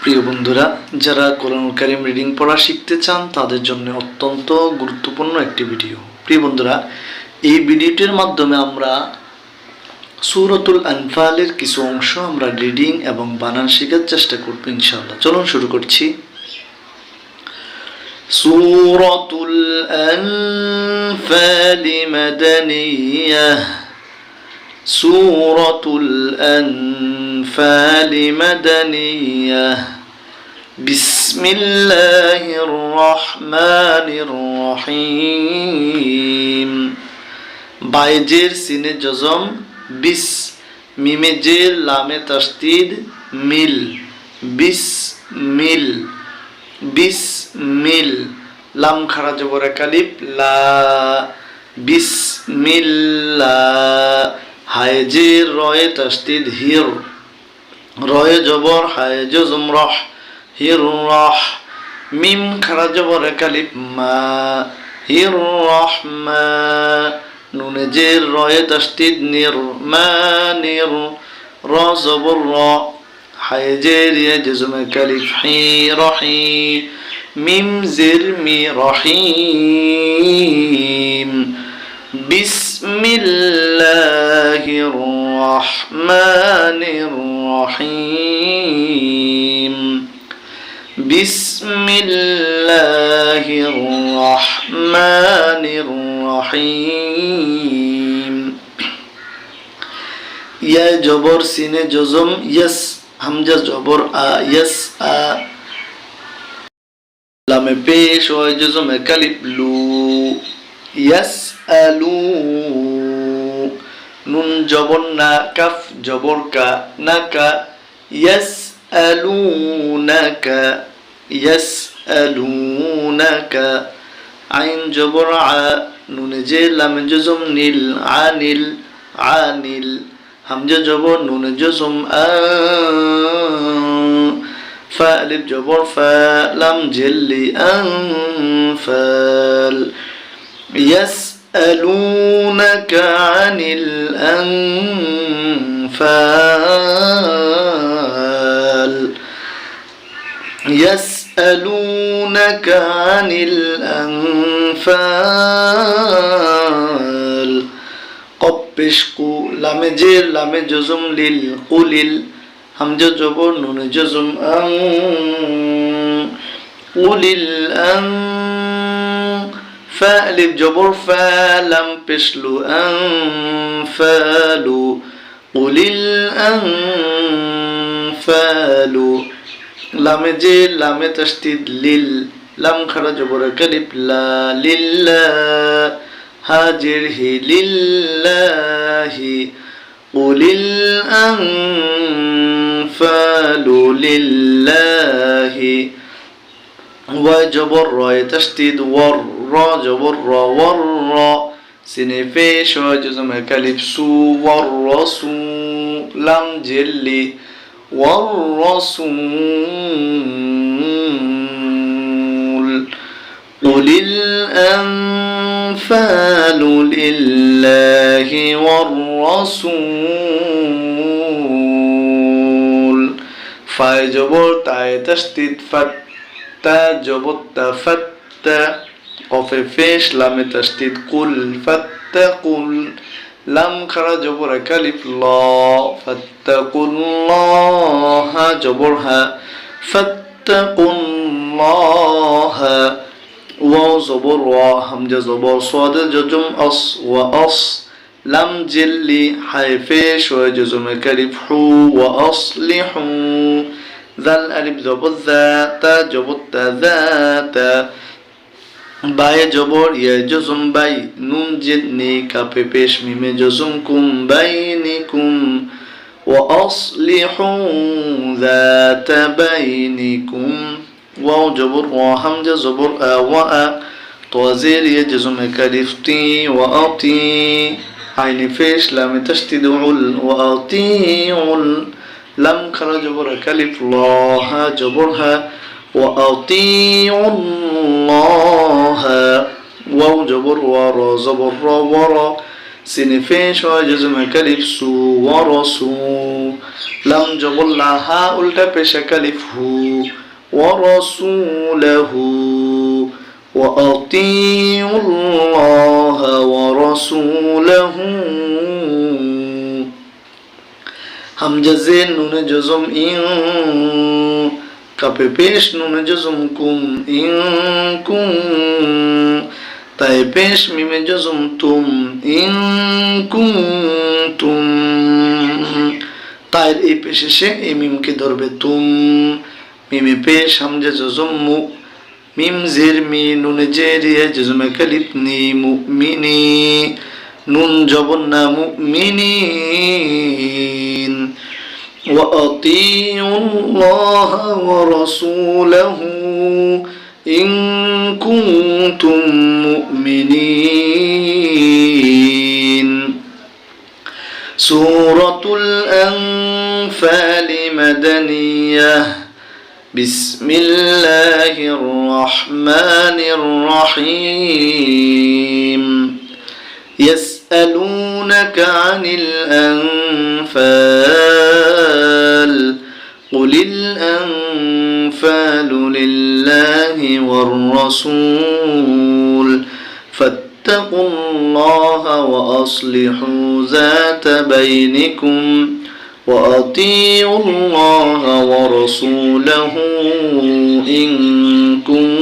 প্রিয় বন্ধুরা, যারা কোরআনুল কারীম রিডিং পড়া শিখতে চান তাদের জন্য অত্যন্ত গুরুত্বপূর্ণ একটি ভিডিও। প্রিয় বন্ধুরা, এই ভিডিওটির মাধ্যমে আমরা সূরাতুল আনফালের কিছু অংশ আমরা রিডিং এবং বানান শেখার চেষ্টা করব ইনশাআল্লাহ। চলুন শুরু করছি। সূরাতুল আনফাল মাদানিয়াহ। সূরাতুল আনফাল মাদানিয়াহ। বিসমিল্লাহির রহমানির রহিম। বাইজের সিনে জজম বিস, মিমে জের লামে তাসদীদ মিল, বিস মিল, বিস মিল। লাম খাড়া জবর কালিফ লা, বিসমিল্লাহ। হায় জের রয়ে তাসদীদ হির, রয়ে জবর হায় জজম রহ, হির রহ। মিম খাড়া জবর কালিফ মা, হির রহমা। নুনে জের রয়ে তাসদীদ নির, মানির। র জবর র, হায় জের ইয়া জজম কালিফ হি, রহি। মিম জের মি, রহিম। বিসমিল্লাহির রহমানির রহিম। বিসমিল্লাহির রহমানির রহিম। ইয়া জবর সিনে জজম ইয়াস, হামজা জবর আ, ইয়াস আ। লামে পেশ হয় জজমে কালিফ লু, ইয়াস আলু। নুন জবর না, কাফ জবর কা, নাকা, ইয়াস আলুনাকা, ইয়াস আলুনাকা। আইন জবর আ, নুনে জে লামে জজম নীল, আনিল, আনিল। হামজা জবর নুনে জজম আ। ফা আলিফ জবর ফা, লাম জেল্লি আনফাল। ইয়াসআলুনাকা আনিল আনফাল। ইয়াসআলুনাকা আনিল আনফাল। কফ পেশ কু, লামে জের লামে জজম লিল, কুলিল। হামজা জবর নুনে জজম আন, কুলিল আন। ফা আলিফ জবর ফা, লাম পেশলু আনফালু, কুলিল আনফালু। লামে জের লামে তাসদীদ লিল, লাম খাড়া জবর কালিফ লা, লিল্লাহ। হাজির হি, লিল্লাহি। কুলিল আনফালু লিল্লাহি। ওয়া জবর রয়ে তাসদীদ ওয়ার, র জবর র, ওয়ার র। সিনে পেশ হয় জজমে কালিফ সু, ওয়ার রাসু। লাম জেল্লি, ওয়ার রাসূল। কুলিল আনফালু লিল্লাহি ওয়ার রাসূল। ফায়ে জবর তায়ে তাসদীদ ফাত, তা জবর তা, ফাত্তা। কফে পেশ লামে তাসদীদ কুল, ফাত্তাকুল। লাম খাড়া জবর কালিফ ল, ফাত্তাকুল্লাহা জবর হা, ফাত্তাকুল্লাহা। ওয়াও জবর ওয়া, হামজা জবর সাদ জজম আস, ওয়া আস। লাম জেল্লি, হায় পেশ হয় জজমে কালিফ হু, ওয়া আসলিহু। জাল আলিফ জবর যা, তা জবর তা, যাতা। বায়ে জবর ইয়া জজম বাই, নুন জেদ নে, কাফে পেশ মিমে জজম কুম, বাইনিকুম। ওয়া আসলিহু যাতা বাইনিকুম। ওয়াও জবর ওয়া, হামজা জবর আ, ওয়া আ। তোয়াজের ইয়া জজম কালিফ তি, ওয়া আতি। আইনে পেশ লামে তাসদীদ উল, ওয়া আতিউল। লাম খাড়া জবর কালিফ ল, হা জবর হা, ওয়া আতিউল্লাহ। ওয়াও জবর ওয়া, র জবর র, ওয়া র। সিনে পেশ হয় জজমে কালিফ সু ওয়ারসু লাম জবর লা হা উল্টা পেশা কালিফ হু ওয়ারসুলাহু وأطيعوا الله ورسوله হামজা জের নুনে জজম ইন কাপে পেশ নুনে জজম কুম ইন কুম তাই পেশ মিমে জজম তুম ইন কুম তুম তাই এই পেশে সে এই মিমকে ধরবে তুম মিমে পেশ হামজা জজম মু মিম জের মি নুনে জেরিয়া জজমে কালিফ নি মুমিনি নুন জবর না মুমিনিন وأطيعوا الله ورسوله إن كنتم مؤمنين سورة الأنفال مدنية بسم الله الرحمن الرحيم يسألونك عن الأنفال قل الأنفال لله والرسول فاتقوا الله وأصلحوا ذات بينكم وأطيعوا الله ورسوله إن كنتم